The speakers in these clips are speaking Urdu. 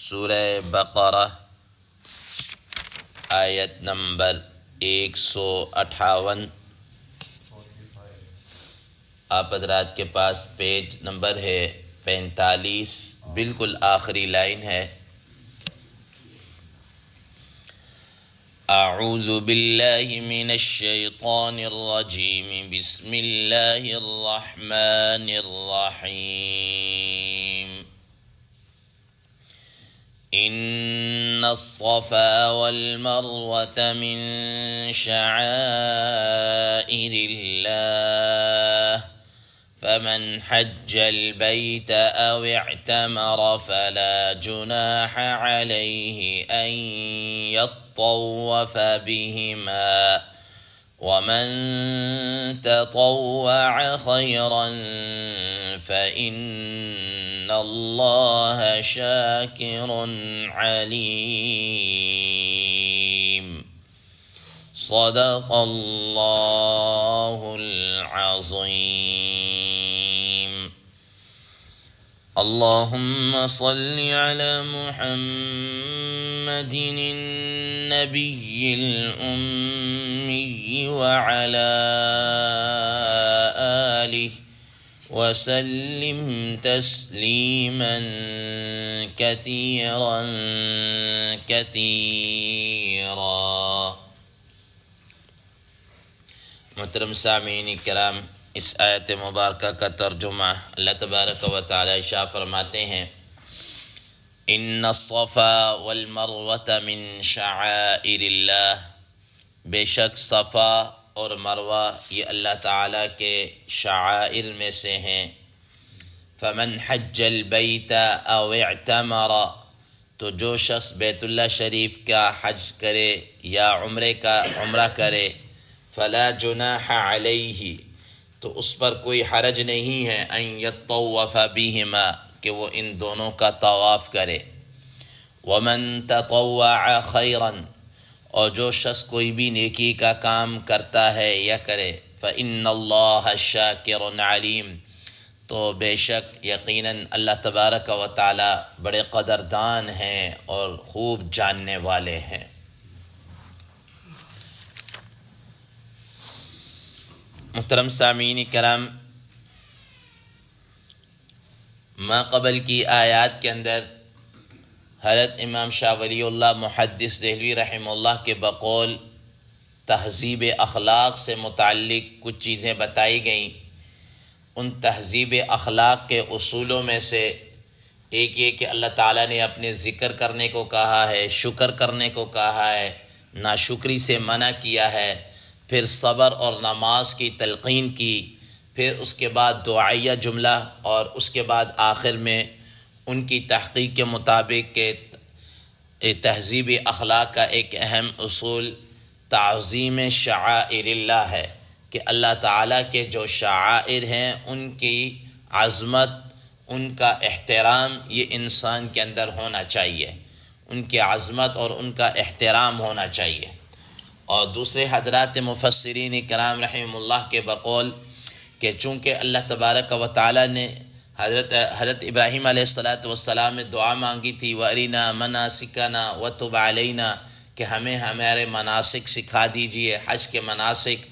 سورہ بقرہ آیت نمبر 158 آپ حضرات کے پاس پیج نمبر ہے 45، بالکل آخری لائن ہے۔ اعوذ باللہ من الشیطان الرجیم، بسم اللہ الرحمن الرحیم۔ ان الصفا والمروة من شعائر اللہ فمن حج البيت أو اعتمر فلا جناح عليه أن يطوف بهما ومن تطوع خيرا فإن الله شاكر عليم۔ صدق الله العظيم۔ اللهم صل على محمد النبي الأمي وعلى آله وسلم تسليما كثيرا كثيرا۔ محترم سامعین کرام، اس آیت مبارکہ کا ترجمہ اللہ تبارک و تعالی ارشاد فرماتے ہیں، ان الصفا والمروة من شعائر اللہ، بے شک صفا اور مروہ یہ اللہ تعالیٰ کے شعائر میں سے ہیں۔ فمن حج البیت او اعتمر، تو جو شخص بیت اللہ شریف کا حج کرے یا عمرہ کرے، فلا جناح علیہ، تو اس پر کوئی حرج نہیں ہے، ان یطوف بہما، کہ وہ ان دونوں کا طواف کرے۔ ومن تطوع خیرا، اور جو شخص کوئی بھی نیکی کا کام کرتا ہے یا کرے، فإن اللہ شاکر علیم، تو بے شک یقیناً اللہ تبارک و تعالی بڑے قدردان ہیں اور خوب جاننے والے ہیں۔ محترم سامعین کرام، ما قبل کی آیات کے اندر حضرت امام شاہ ولی اللہ محدث دہلوی رحمہ اللہ کے بقول تہذیب اخلاق سے متعلق کچھ چیزیں بتائی گئیں۔ ان تہذیب اخلاق کے اصولوں میں سے ایک یہ کہ اللہ تعالیٰ نے اپنے ذکر کرنے کو کہا ہے، شکر کرنے کو کہا ہے، ناشکری سے منع کیا ہے، پھر صبر اور نماز کی تلقین کی، پھر اس کے بعد دعائیہ جملہ، اور اس کے بعد آخر میں ان کی تحقیق کے مطابق کہ تہذیب اخلاق کا ایک اہم اصول تعظیم شعائر اللہ ہے، کہ اللہ تعالیٰ کے جو شعائر ہیں ان کی عظمت، ان کا احترام یہ انسان کے اندر ہونا چاہیے، ان کی عظمت اور ان کا احترام ہونا چاہیے۔ اور دوسرے حضرات مفسرین کرام رحمہ اللہ کے بقول کہ چونکہ اللہ تبارک و تعالی نے حضرت ابراہیم علیہ السلام نے دعا مانگی تھی، وَأَرِنَا مَنَاسِكَنَا وَتُبْ عَلَيْنَا، کہ ہمیں ہمارے مناسک سکھا دیجئے، حج کے مناسک،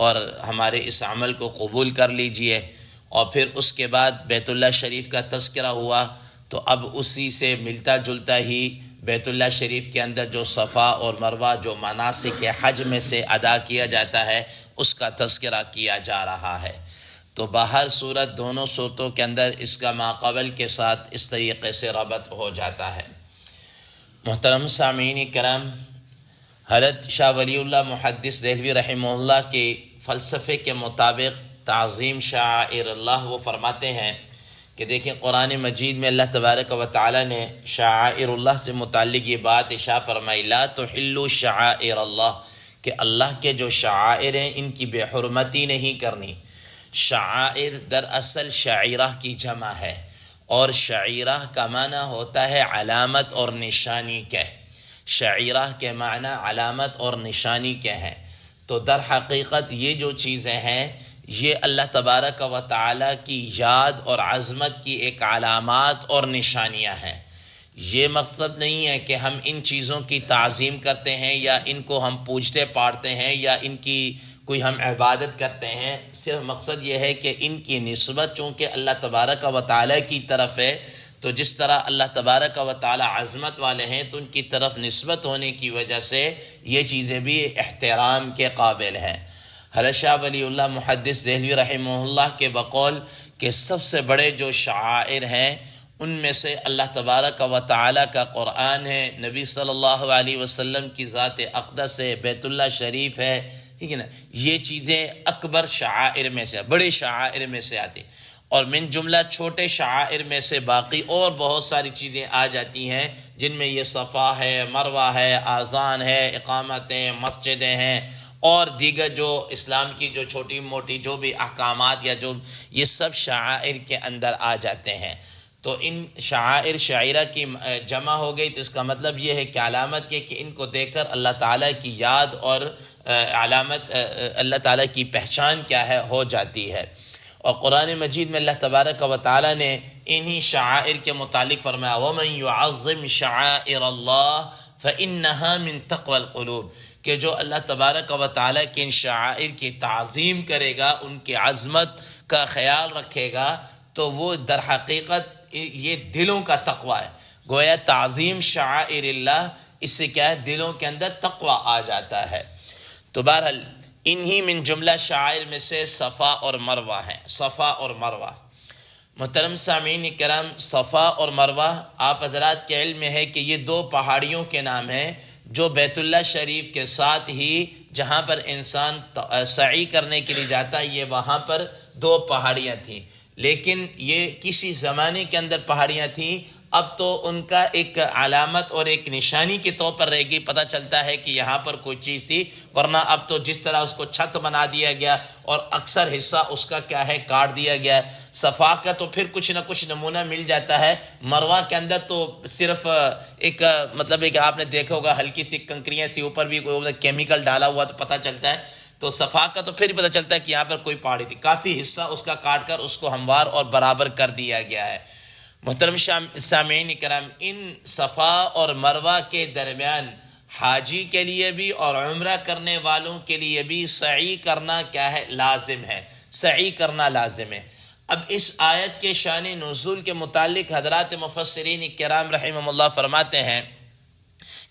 اور ہمارے اس عمل کو قبول کر لیجئے۔ اور پھر اس کے بعد بیت اللہ شریف کا تذکرہ ہوا، تو اب اسی سے ملتا جلتا ہی بیت اللہ شریف کے اندر جو صفا اور مروہ جو مناسک حج میں سے ادا کیا جاتا ہے اس کا تذکرہ کیا جا رہا ہے۔ تو باہر صورت دونوں صورتوں کے اندر اس کا ماقبل کے ساتھ اس طریقے سے ربط ہو جاتا ہے۔ محترم سامعین کرام، حضرت شاہ ولی اللہ محدث دہلوی رحمہ اللہ کے فلسفے کے مطابق تعظیم شعائر اللہ وہ فرماتے ہیں کہ دیکھیں قرآن مجید میں اللہ تبارک و تعالی نے شعائر اللہ سے متعلق یہ بات ارشاد فرمائی، لا تحلوا شعائر اللہ، کہ اللہ کے جو شعائر ہیں ان کی بے حرمتی نہیں کرنی۔ شعائر دراصل شعیرہ کی جمع ہے، اور شعیرہ کا معنی ہوتا ہے علامت اور نشانی کے۔ شعیرہ کے معنی علامت اور نشانی کے ہیں۔ تو در حقیقت یہ جو چیزیں ہیں یہ اللہ تبارک و تعالی کی یاد اور عظمت کی ایک علامات اور نشانیاں ہیں۔ یہ مقصد نہیں ہے کہ ہم ان چیزوں کی تعظیم کرتے ہیں یا ان کو ہم پوجتے پاڑتے ہیں یا ان کی کوئی ہم عبادت کرتے ہیں. صرف مقصد یہ ہے کہ ان کی نسبت چونکہ اللہ تبارک و تعالیٰ کی طرف ہے، تو جس طرح اللہ تبارک و تعالیٰ عظمت والے ہیں تو ان کی طرف نسبت ہونے کی وجہ سے یہ چیزیں بھی احترام کے قابل ہیں. حضرت شاہ ولی اللہ محدث دہلوی رحمہ اللہ کے بقول کہ سب سے بڑے جو شعائر ہیں ان میں سے اللہ تبارک و تعالیٰ کا قرآن ہے، نبی صلی اللہ علیہ وسلم کی ذات اقدس ہے، بیت اللہ شریف ہے، ٹھیک ہے نا. یہ چیزیں اکبر شعائر میں سے، بڑے شعائر میں سے آتی، اور من جملہ چھوٹے شعائر میں سے باقی اور بہت ساری چیزیں آ جاتی ہیں جن میں یہ صفا ہے، مروہ ہے، آذان ہے، اقامتیں، مسجدیں ہیں اور دیگر جو اسلام کی جو چھوٹی موٹی جو بھی احکامات یا جو یہ سب شعائر کے اندر آ جاتے ہیں. تو ان شعائر شاعرہ کی جمع ہو گئی، تو اس کا مطلب یہ ہے کہ علامت یہ کہ ان کو دیکھ کر اللہ تعالیٰ کی یاد اور علامت اللہ تعالیٰ کی پہچان کیا ہے ہو جاتی ہے. اور قرآن مجید میں اللہ تبارک و تعالیٰ نے انہی شعائر کے متعلق فرمایا وَمَن يُعَظِّمْ شَعَائِرَ اللَّهِ فَإِنَّهَا مِن تَقْوَى الْقُلُوبِ، کہ جو اللہ تبارک و تعالیٰ کے ان شعائر کی تعظیم کرے گا، ان کی عظمت کا خیال رکھے گا، تو وہ در حقیقت یہ دلوں کا تقوی ہے. گویا تعظیم شعائر اللہ، اس سے کیا ہے دلوں کے اندر تقوی آ جاتا ہے. تو بہرحال انہی من جملہ شعائر میں سے صفا اور مروہ ہیں. صفا اور مروہ، محترم سامعین کرام، صفا اور مروہ آپ حضرات کے علم میں ہے کہ یہ دو پہاڑیوں کے نام ہیں جو بیت اللہ شریف کے ساتھ ہی جہاں پر انسان سعی کرنے کے لیے جاتا ہے، یہ وہاں پر دو پہاڑیاں تھیں، لیکن یہ کسی زمانے کے اندر پہاڑیاں تھیں. اب تو ان کا ایک علامت اور ایک نشانی کے طور پر رہ گئی، پتہ چلتا ہے کہ یہاں پر کوئی چیز تھی، ورنہ اب تو جس طرح اس کو چھت بنا دیا گیا اور اکثر حصہ اس کا کیا ہے کاٹ دیا گیا ہے. صفا کا تو پھر کچھ نہ کچھ نمونہ مل جاتا ہے، مروہ کے اندر تو صرف ایک مطلب ہے کہ آپ نے دیکھا ہوگا ہلکی سی کنکریاں سی اوپر بھی کوئی کیمیکل ڈالا ہوا تو پتہ چلتا ہے. تو صفا کا تو پھر پتہ چلتا ہے کہ یہاں پر کوئی پہاڑی تھی، کافی حصہ اس کا کاٹ کر اس کو ہموار اور برابر کر دیا گیا ہے. محترم سامعین کرام، ان صفا اور مروہ کے درمیان حاجی کے لیے بھی اور عمرہ کرنے والوں کے لیے بھی سعی کرنا کیا ہے لازم ہے، سعی کرنا لازم ہے. اب اس آیت کے شان نزول کے متعلق حضرات مفسرین کرام رحمہ اللہ فرماتے ہیں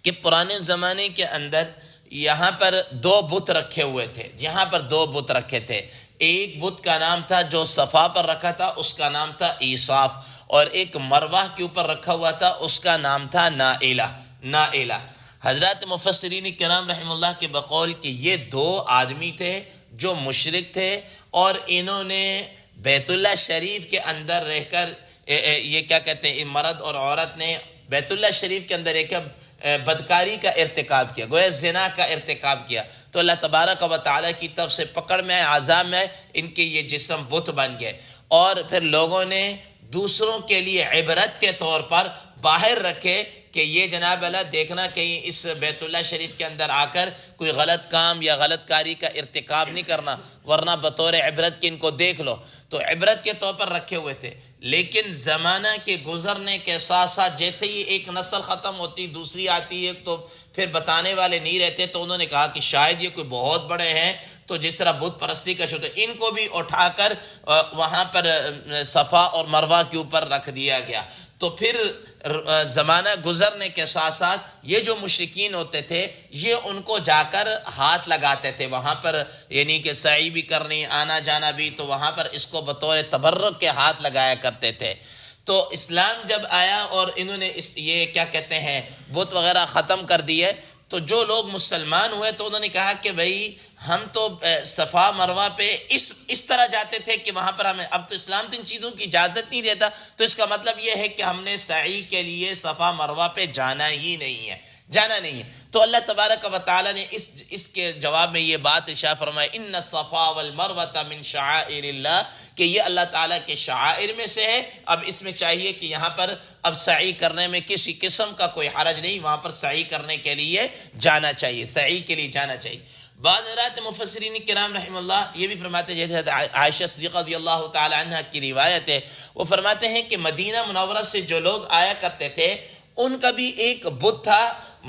کہ پرانے زمانے کے اندر یہاں پر دو بت رکھے ہوئے تھے، یہاں پر دو بت رکھے تھے. ایک بت کا نام تھا جو صفا پر رکھا تھا، اس کا نام تھا عیصاف، اور ایک مروہ کے اوپر رکھا ہوا تھا، اس کا نام تھا نائلہ. حضرات مفسرین کرام رحمہ اللہ کے بقول کہ یہ دو آدمی تھے جو مشرک تھے، اور انہوں نے بیت اللہ شریف کے اندر رہ کر یہ کیا کہتے ہیں، مرد اور عورت نے بیت اللہ شریف کے اندر ایک بدکاری کا ارتکاب کیا، گویا زنا کا ارتکاب کیا. تو اللہ تبارک و تعالیٰ کی طرف سے پکڑ میں عذاب میں ان کے یہ جسم بت بن گئے، اور پھر لوگوں نے دوسروں کے لیے عبرت کے طور پر باہر رکھے کہ یہ جناب اللہ دیکھنا کہیں اس بیت اللہ شریف کے اندر آ کر کوئی غلط کام یا غلط کاری کا ارتکاب نہیں کرنا، ورنہ بطور عبرت کے ان کو دیکھ لو. تو عبرت کے طور پر رکھے ہوئے تھے. لیکن زمانہ کے گزرنے کے ساتھ ساتھ جیسے ہی ایک نسل ختم ہوتی دوسری آتی ہے تو پھر بتانے والے نہیں رہتے، تو انہوں نے کہا کہ شاید یہ کوئی بہت بڑے ہیں، تو جس طرح بت پرستی کا شروع ان کو بھی اٹھا کر وہاں پر صفا اور مروہ کے اوپر رکھ دیا گیا. تو پھر زمانہ گزرنے کے ساتھ ساتھ یہ جو مشرکین ہوتے تھے یہ ان کو جا کر ہاتھ لگاتے تھے وہاں پر، یعنی کہ سعی بھی کرنی، آنا جانا بھی، تو وہاں پر اس کو بطور تبرک کے ہاتھ لگایا کرتے تھے. تو اسلام جب آیا اور انہوں نے یہ کیا کہتے ہیں بت وغیرہ ختم کر دیے، تو جو لوگ مسلمان ہوئے تو انہوں نے کہا کہ بھائی ہم تو صفا مروہ پہ اس طرح جاتے تھے کہ وہاں پر ہمیں، اب تو اسلام تو ان چیزوں کی اجازت نہیں دیتا، تو اس کا مطلب یہ ہے کہ ہم نے سعی کے لیے صفا مروہ پہ جانا ہی نہیں ہے، جانا نہیں ہے. تو اللہ تبارک و تعالیٰ نے اس کے جواب میں یہ بات ارشاد فرمایا ان الصفا والمروہ من شعائر اللہ، کہ یہ اللہ تعالیٰ کے شعائر میں سے ہے. اب اس میں چاہیے کہ یہاں پر اب سعی کرنے میں کسی قسم کا کوئی حرج نہیں، وہاں پر سعی کرنے کے لیے جانا چاہیے، سعی کے لیے جانا چاہیے. بعض حضرات مفسرین کرام رحمہ اللہ یہ بھی فرماتے ہیں، جیسے عائشہ صدیقہ رضی اللہ تعالی عنہ کی روایت ہے، وہ فرماتے ہیں کہ مدینہ منورہ سے جو لوگ آیا کرتے تھے ان کا بھی ایک بت تھا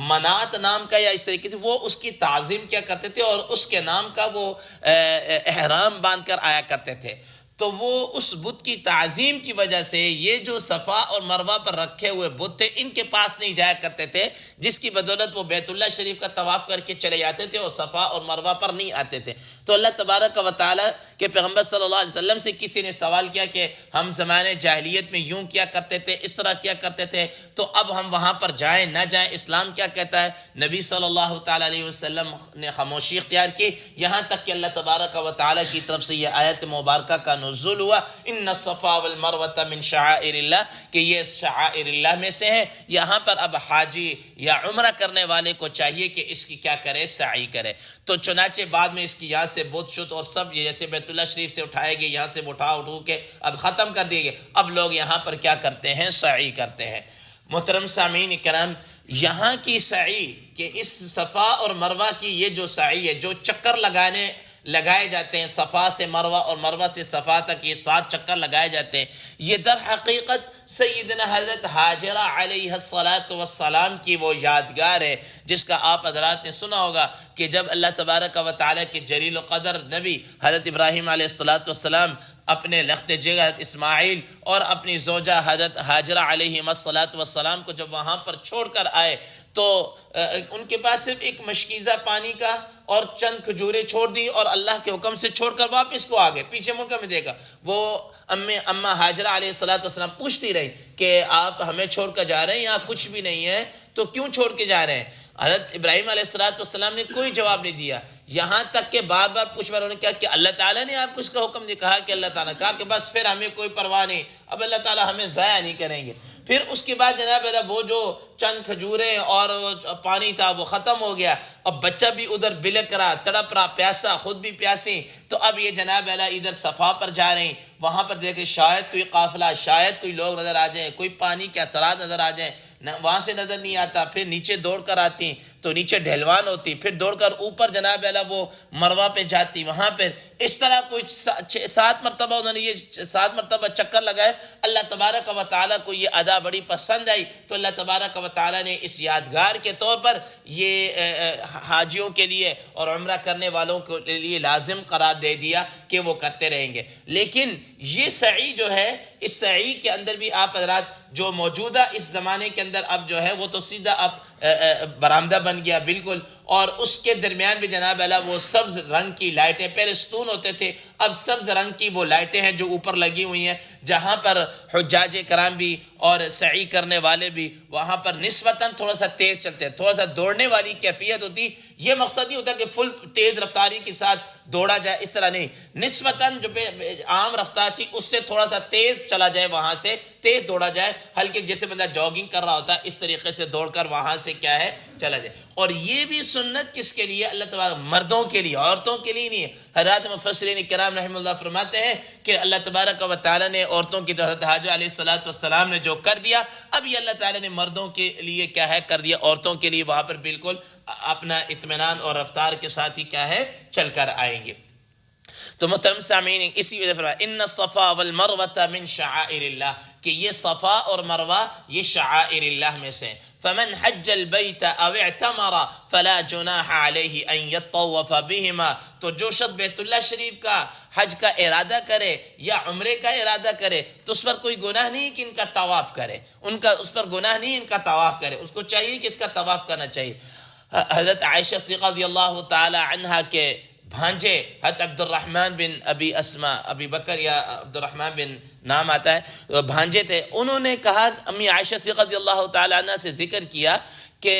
منات نام کا یا اس طریقے سے، وہ اس کی تعظیم کیا کرتے تھے اور اس کے نام کا وہ احرام باندھ کر آیا کرتے تھے. تو وہ اس بت کی تعظیم کی وجہ سے یہ جو صفا اور مروہ پر رکھے ہوئے بت تھے ان کے پاس نہیں جایا کرتے تھے، جس کی بدولت وہ بیت اللہ شریف کا طواف کر کے چلے جاتے تھے اور صفا اور مروہ پر نہیں آتے تھے. تو اللہ تبارک و تعالیٰ کے پیغمبر صلی اللہ علیہ وسلم سے کسی نے سوال کیا کہ ہم زمانے جاہلیت میں یوں کیا کرتے تھے، اس طرح کیا کرتے تھے، تو اب ہم وہاں پر جائیں نہ جائیں، اسلام کیا کہتا ہے؟ نبی صلی اللہ تعالیٰ علیہ وسلم نے خاموشی اختیار کی، یہاں تک کہ اللہ تبارک و تعالیٰ کی طرف سے یہ آیت مبارکہ کا نزول ہوا، ان الصفا والمروہ من شعائر اللہ، کہ یہ شعائر اللہ میں سے ہے. یہاں پر اب حاجی یا عمرہ کرنے والے کو چاہیے کہ اس کی کیا کرے؟ سعی کرے. تو چنانچہ بعد میں اس کی یہاں سے بت شت اور سب جیسے بیت اللہ شریف سے اٹھائے گئے، یہاں سے اٹھا کے اب ختم کر دیے گئے. اب لوگ یہاں پر کیا کرتے ہیں؟ سعی کرتے ہیں. محترم سامعین کرام، یہاں کی سعی کہ اس صفا اور مروہ کی یہ جو سعی ہے، جو چکر لگائے جاتے ہیں صفا سے مروہ اور مروہ سے صفا تک، یہ 7 چکر لگائے جاتے ہیں، یہ در حقیقت سیدنا حضرت حاجرہ علیہ السلام کی وہ یادگار ہے جس کا آپ حضرات نے سنا ہوگا کہ جب اللہ تبارک و تعالیٰ کے جلیل القدر نبی حضرت ابراہیم علیہ السلام اپنے لخت جگر اسماعیل اور اپنی زوجہ حضرت حاجرہ علیہ السلام کو جب وہاں پر چھوڑ کر آئے تو ان کے پاس صرف ایک مشکیزہ پانی کا اور چند کھجوریں چھوڑ دی اور اللہ کے حکم سے چھوڑ کر واپس کو آگئے. پیچھے مڑ کر میں دیکھا وہ اماں حاجرہ علیہ السلام پوچھتی رہی کہ آپ ہمیں چھوڑ کر جا رہے ہیں، یہاں کچھ بھی نہیں ہے تو کیوں چھوڑ کے جا رہے ہیں؟ حضرت ابراہیم علیہ السلام نے کوئی جواب نہیں دیا، یہاں تک کہ بار بار پوچھا انہوں نے کہا کہ اللہ تعالیٰ نے آپ کو اس کا حکم نہیں کہا کہ اللہ تعالیٰ کہا کہ بس پھر ہمیں کوئی پرواہ نہیں، اب اللہ تعالیٰ ہمیں ضائع نہیں کریں گے. پھر اس کے بعد جناب وہ جو چند کھجوریں اور پانی تھا وہ ختم ہو گیا. اب بچہ بھی ادھر بلک رہا، تڑپ رہا، پیاسا، خود بھی پیاسی. تو اب یہ جناب ادھر صفا پر جا رہے ہیں، وہاں پر دیکھیں شاید کوئی قافلہ، شاید کوئی لوگ نظر آ جائیں، کوئی پانی کے اثرات نظر آ جائیں، وہاں سے نظر نہیں آتا. پھر نیچے دوڑ کر آتی تو نیچے ڈھلوان ہوتی، پھر دوڑ کر اوپر جناب وہ مروہ پہ جاتی، وہاں پہ اس طرح کوئی 7 مرتبہ انہوں نے یہ 7 مرتبہ چکر لگائے. اللہ تبارک و تعالیٰ کو یہ ادا بڑی پسند آئی تو اللہ تبارک و تعالیٰ نے اس یادگار کے طور پر یہ حاجیوں کے لیے اور عمرہ کرنے والوں کے لیے لازم قرار دے دیا کہ وہ کرتے رہیں گے. لیکن یہ سعی جو ہے، اس سعی کے اندر بھی آپ حضرات جو موجودہ اس زمانے کے اندر اب جو ہے وہ تو سیدھا اب برآمدہ بن گیا بالکل، اور اس کے درمیان بھی جناب وہ سبز رنگ کی لائٹیں، پہلے ستون ہوتے تھے، اب سبز رنگ کی وہ لائٹیں ہیں جو اوپر لگی ہوئی ہیں، جہاں پر حجاج کرام بھی اور سعی کرنے والے بھی وہاں پر نسبتاً تھوڑا سا تیز چلتے ہیں، تھوڑا سا دوڑنے والی کیفیت ہوتی. یہ مقصد نہیں ہوتا کہ فل تیز رفتاری کے ساتھ دوڑا جائے، اس طرح نہیں، نسبتاً جو عام رفتار تھی اس سے تھوڑا سا تیز چلا جائے، وہاں سے تیز دوڑا جائے، ہلکے جیسے بندہ جاگنگ کر رہا ہوتا ہے اس طریقے سے دوڑ کر وہاں سے کیا ہے چلا جائے. اور یہ بھی سنت کس کے لیے؟ اللہ تبارک مردوں کے لیے، عورتوں کے لیے نہیں ہے. حضرات مفسرین کرام رحمہ اللہ فرماتے ہیں کہ اللہ تبارک و تعالیٰ نے عورتوں کی طرح حاجرہ علیہ السلام نے جو کر دیا، اب یہ اللہ تعالیٰ نے مردوں کے لیے کیا ہے کر دیا، عورتوں کے لیے وہاں پر بالکل اپنا اطمینان اور رفتار کے ساتھ ہی کیا ہے چل کر آئیں گے. تو محترم سامعین اسی وجہ فرمایا ان الصفا والمروہ من شعائر اللہ، کہ یہ صفا اور مروہ یہ شعائر اللہ میں سے. فمن حج البیت او اعتمر فلا جناح علیہ ان یطوف بہما، تو جو شخص بیت اللہ شریف کا حج کا ارادہ کرے یا عمرے کا ارادہ کرے تو اس پر کوئی گناہ نہیں کہ ان کا طواف کرے، اس پر گناہ نہیں ان کا طواف کرے، اس کو چاہیے کہ اس کا طواف کرنا چاہیے. حضرت عائشہ صدیقہ رضی اللہ تعالی عنہا کے بھانجے حضرت عبد الرحمن بن ابی بکر یا عبد الرحمن بن نام آتا ہے، بھانجے تھے. انہوں نے کہا، امی عائشہ صدیقہ رضی اللہ تعالی عنہ سے ذکر کیا کہ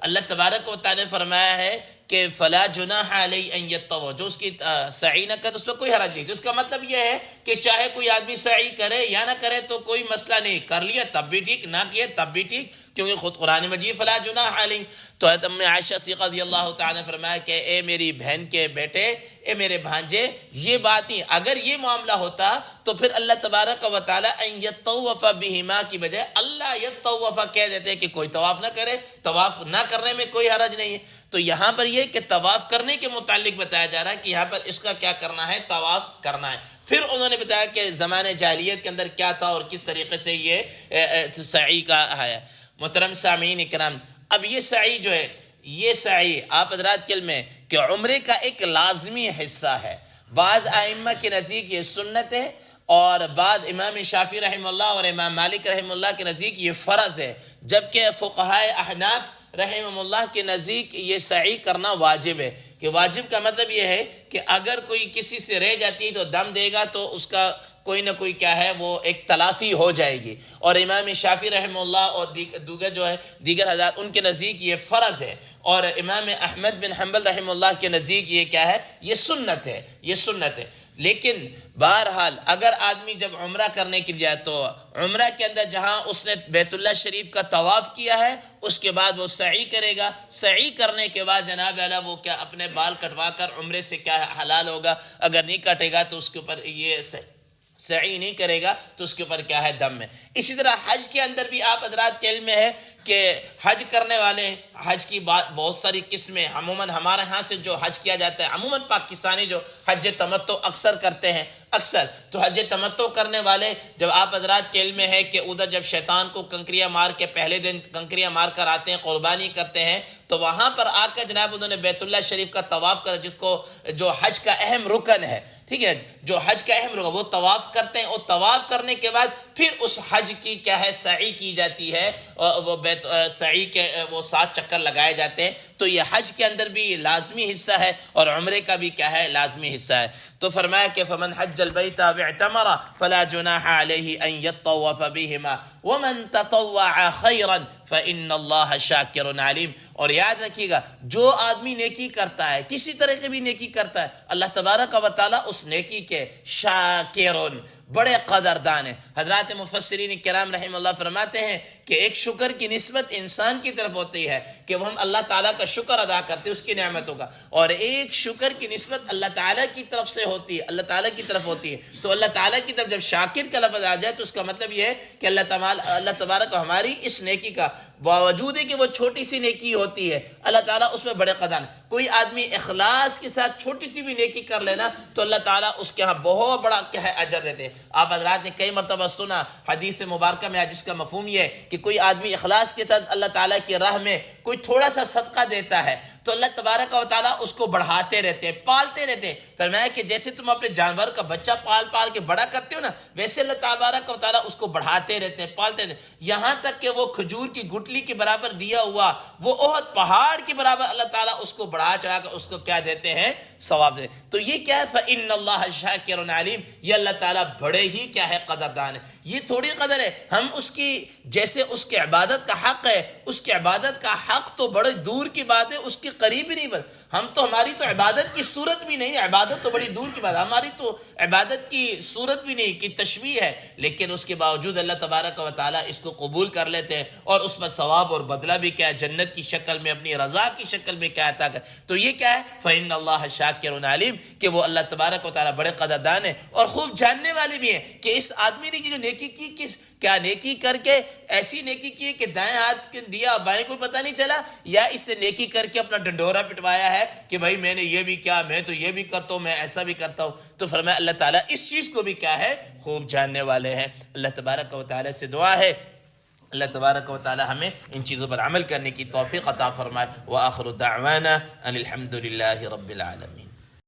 اللہ تبارک و تعالی نے فرمایا ہے کہ فلا جناح علیہ ان یطوف، جو اس کی سعی نہ کرے اس پر کوئی حرج نہیں. تو اس کا مطلب یہ ہے کہ چاہے کوئی آدمی سعی کرے یا نہ کرے تو کوئی مسئلہ نہیں، کر لیا تب بھی ٹھیک، نہ کیے تب بھی ٹھیک، کیونکہ خود قرآن مجید فلا جناح علیہ. تو حضرت ام عائشہ صدیقہ رضی اللہ تعالیٰ نے فرمایا کہ اے میری بہن کے بیٹے، اے میرے بھانجے، یہ بات نہیں، اگر یہ معاملہ ہوتا تو پھر اللہ تبارک و تعالیٰ ان یطوف بہما کی بجائے اللہ یطوف کہہ دیتے کہ کوئی طواف نہ کرے، طواف نہ کرنے میں کوئی حرج نہیں ہے. تو یہاں پر یہ کہ طواف کرنے کے متعلق بتایا جا رہا ہے کہ یہاں پر اس کا کیا کرنا ہے، طواف کرنا ہے. پھر انہوں نے بتایا کہ زمانے جاہلیت کے اندر کیا تھا اور کس طریقے سے یہ سعی کا ہے. محترم سامعین اکرام، اب یہ سعی جو ہے، یہ سعی آپ حضرات کے علم میں کہ عمرے کا ایک لازمی حصہ ہے. بعض ائمہ کے نزدیک یہ سنت ہے، اور بعض امام شافعی رحمہ اللہ اور امام مالک رحمہ اللہ کے نزدیک یہ فرض ہے، جبکہ فقہائے احناف رحمہ اللہ کے نزدیک یہ سعی کرنا واجب ہے. کہ واجب کا مطلب یہ ہے کہ اگر کوئی کسی سے رہ جاتی ہے تو دم دے گا تو اس کا کوئی نہ کوئی کیا ہے وہ ایک تلافی ہو جائے گی. اور امام شافعی رحمہ اللہ اور دیگر حضرات ان کے نزدیک یہ فرض ہے، اور امام احمد بن حنبل رحمہ اللہ کے نزدیک یہ کیا ہے، یہ سنت ہے، یہ سنت ہے. لیکن بہرحال اگر آدمی جب عمرہ کرنے کے لیے جائے تو عمرہ کے اندر جہاں اس نے بیت اللہ شریف کا طواف کیا ہے اس کے بعد وہ سعی کرے گا. سعی کرنے کے بعد جناب اعلیٰ وہ کیا اپنے بال کٹوا کر عمرے سے کیا حلال ہوگا. اگر نہیں کٹے گا تو اس کے اوپر یہ سعی نہیں کرے گا تو اس کے اوپر کیا ہے، دم ہے. اسی طرح حج کے اندر بھی آپ حضرات کے علم میں ہے کہ حج کرنے والے، حج کی بہت ساری قسمیں. عموماً ہمارے ہاں سے جو حج کیا جاتا ہے، عموماً پاکستانی جو حج تمتع اکثر کرتے ہیں، اکثر تو حج تمتع کرنے والے جب آپ حضرات کے علم میں ہے کہ ادھر جب شیطان کو کنکریاں مار کے پہلے دن کنکریاں مار کر آتے ہیں، قربانی کرتے ہیں، تو وہاں پر آ کر جناب انہوں نے بیت اللہ شریف کا طواف کر، جس کو جو حج کا اہم رکن ہے، ٹھیک ہے، جو حج کا اہم رکن وہ طواف کرتے ہیں. اور طواف کرنے کے بعد پھر اس حج کی کیا ہے سعی کی جاتی ہے، وہ سعی کے وہ 7 چکر لگائے جاتے ہیں. تو یہ حج کے اندر بھی لازمی حصہ ہے اور عمرے کا بھی کیا ہے، لازمی حصہ ہے. تو فرمایا کہ فمن حج البیت او اعتمر فلا جناح علیہ ان یطوف بہما ومن تطوع خیرا فإن اللہ شاکر علیم. اور یاد رکھیے گا، جو آدمی نیکی کرتا ہے، کسی طرح کی بھی نیکی کرتا ہے، اللہ تبارک و تعالیٰ اس نیکی کے شاکرون، بڑے قدردان ہیں. حضرات مفسرین کرام رحمہ اللہ فرماتے ہیں کہ ایک شکر کی نسبت انسان کی طرف ہوتی ہے کہ وہ ہم اللہ تعالیٰ کا شکر ادا کرتے ہیں اس کی نعمتوں کا، اور ایک شکر کی نسبت اللہ تعالیٰ کی طرف سے ہوتی ہے، اللہ تعالیٰ کی طرف ہوتی ہے. تو اللہ تعالیٰ کی طرف جب شاکر کا لفظ آ جائے تو اس کا مطلب یہ ہے کہ اللہ تبارک ہماری اس نیکی کا، باوجود ہے کہ وہ چھوٹی سی نیکی ہوتی ہے، اللہ تعالیٰ اس میں بڑے قدر. کوئی آدمی اخلاص کے ساتھ چھوٹی سی بھی نیکی کر لینا تو اللہ تعالیٰ اس کے ہاں بہت بڑا کیا ہے اجر دیتے ہیں. آپ حضرات نے کئی مرتبہ سنا حدیث مبارکہ میں، جس کا مفہوم یہ ہے کہ کوئی آدمی اخلاص کے ساتھ اللہ تعالیٰ کی راہ میں کوئی تھوڑا سا صدقہ دیتا ہے تو اللہ تبارک و تعالیٰ اس کو بڑھاتے رہتے ہیں، پالتے رہتے ہیں. فرمایا کہ جیسے تم اپنے جانور کا بچہ پال کے بڑا کرتے ہو نا، ویسے اللہ تبارک و تعالیٰ اس کو بڑھاتے رہتے ہیں، پالتے رہتے ہیں، یہاں تک کہ وہ کھجور کی گٹلی کے برابر دیا ہوا وہ احد پہاڑ کے برابر اللہ تعالیٰ اس کو بڑھا چڑھا کر اس کو کیا دیتے ہیں، ثواب دیتے ہیں. تو یہ کیا ہے، فإن اللہ شاکر علیم، یہ اللہ تعالیٰ بڑے ہی کیا ہے قدردان ہے. یہ تھوڑی قدر ہے ہم اس کی، جیسے اس کی عبادت کا حق ہے، اس کی عبادت کا حق تو بڑے دور کی بات ہے، اس کے قریب ہی نہیں. بس ہم تو، ہماری تو عبادت کی صورت بھی نہیں ہے، عبادت تو بڑی دور کی بات ہے، ہماری تو عبادت کی صورت بھی نہیں، کی تشبیہ ہے، لیکن اس کے باوجود اللہ تبارک و تعالیٰ اس کو قبول کر لیتے ہیں اور اس پر ثواب اور بدلہ بھی کیا ہے، جنت کی شکل میں، اپنی رضا کی شکل میں کیا عطا کر. تو یہ کیا ہے، فإن اللہ شاکر علیم، کہ وہ اللہ تبارک و تعالیٰ بڑے قدردان ہیں اور خوب جاننے والے بھی ہیں کہ اس آدمی نے جو نیکی کی، کیا نیکی کر کے ایسی نیکی کی کہ دائیں ہاتھ دیا بائیں کو پتہ نہیں چلا، یا اس سے نیکی کر کے اپنا ڈنڈورا پٹوایا ہے کہ بھائی میں نے یہ بھی کیا، میں تو یہ بھی کرتا ہوں، میں ایسا بھی کرتا ہوں. تو فرمایا اللہ تعالیٰ اس چیز کو بھی کیا ہے، خوب جاننے والے ہیں. اللہ تبارک و تعالیٰ سے دعا ہے اللہ تبارک و تعالیٰ ہمیں ان چیزوں پر عمل کرنے کی توفیق عطا فرمائے. وآخر دعوانا ان الحمد للہ رب العالمین.